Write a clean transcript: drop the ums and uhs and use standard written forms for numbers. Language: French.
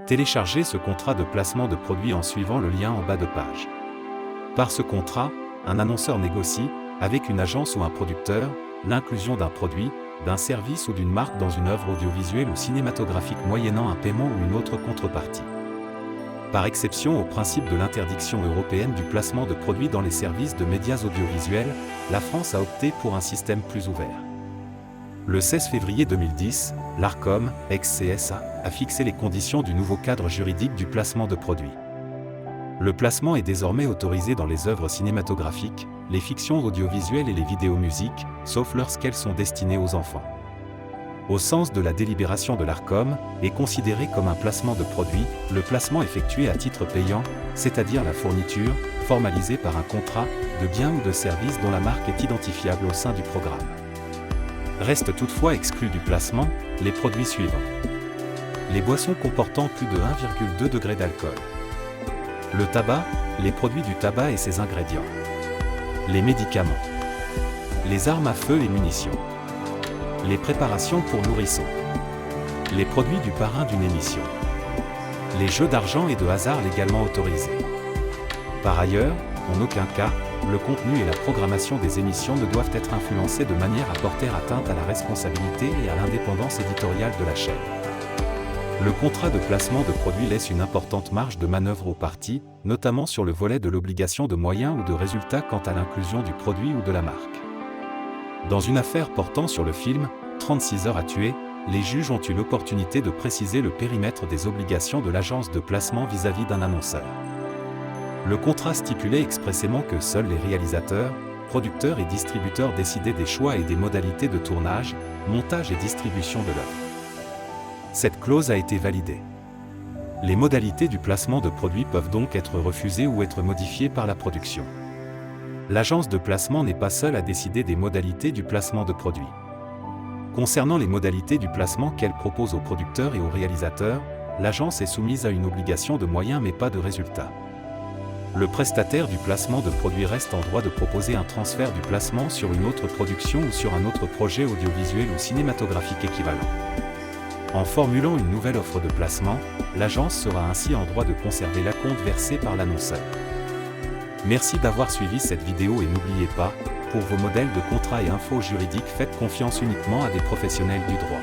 Téléchargez ce contrat de placement de produit en suivant le lien en bas de page. Par ce contrat, un annonceur négocie, avec une agence ou un producteur, l'inclusion d'un produit, d'un service ou d'une marque dans une œuvre audiovisuelle ou cinématographique moyennant un paiement ou une autre contrepartie. Par exception au principe de l'interdiction européenne du placement de produits dans les services de médias audiovisuels, la France a opté pour un système plus ouvert. Le 16 février 2010, l'Arcom, ex-CSA, a fixé les conditions du nouveau cadre juridique du placement de produits. Le placement est désormais autorisé dans les œuvres cinématographiques, les fictions audiovisuelles et les vidéos musiques, sauf lorsqu'elles sont destinées aux enfants. Au sens de la délibération de l'Arcom, est considéré comme un placement de produit, le placement effectué à titre payant, c'est-à-dire la fourniture, formalisée par un contrat, de biens ou de services dont la marque est identifiable au sein du programme. Restent toutefois exclus du placement, les produits suivants. Les boissons comportant plus de 1,2 degré d'alcool. Le tabac, les produits du tabac et ses ingrédients. Les médicaments. Les armes à feu et munitions. Les préparations pour nourrissons. Les produits du parrain d'une émission. Les jeux d'argent et de hasard légalement autorisés. Par ailleurs, en aucun cas, le contenu et la programmation des émissions ne doivent être influencés de manière à porter atteinte à la responsabilité et à l'indépendance éditoriale de la chaîne. Le contrat de placement de produits laisse une importante marge de manœuvre aux parties, notamment sur le volet de l'obligation de moyens ou de résultats quant à l'inclusion du produit ou de la marque. Dans une affaire portant sur le film « 36 heures à tuer », les juges ont eu l'opportunité de préciser le périmètre des obligations de l'agence de placement vis-à-vis d'un annonceur. Le contrat stipulait expressément que seuls les réalisateurs, producteurs et distributeurs décidaient des choix et des modalités de tournage, montage et distribution de l'œuvre. Cette clause a été validée. Les modalités du placement de produits peuvent donc être refusées ou être modifiées par la production. L'agence de placement n'est pas seule à décider des modalités du placement de produits. Concernant les modalités du placement qu'elle propose aux producteurs et aux réalisateurs, l'agence est soumise à une obligation de moyens mais pas de résultats. Le prestataire du placement de produits reste en droit de proposer un transfert du placement sur une autre production ou sur un autre projet audiovisuel ou cinématographique équivalent. En formulant une nouvelle offre de placement, l'agence sera ainsi en droit de conserver l'acompte versé par l'annonceur. Merci d'avoir suivi cette vidéo et n'oubliez pas, pour vos modèles de contrats et infos juridiques, faites confiance uniquement à des professionnels du droit.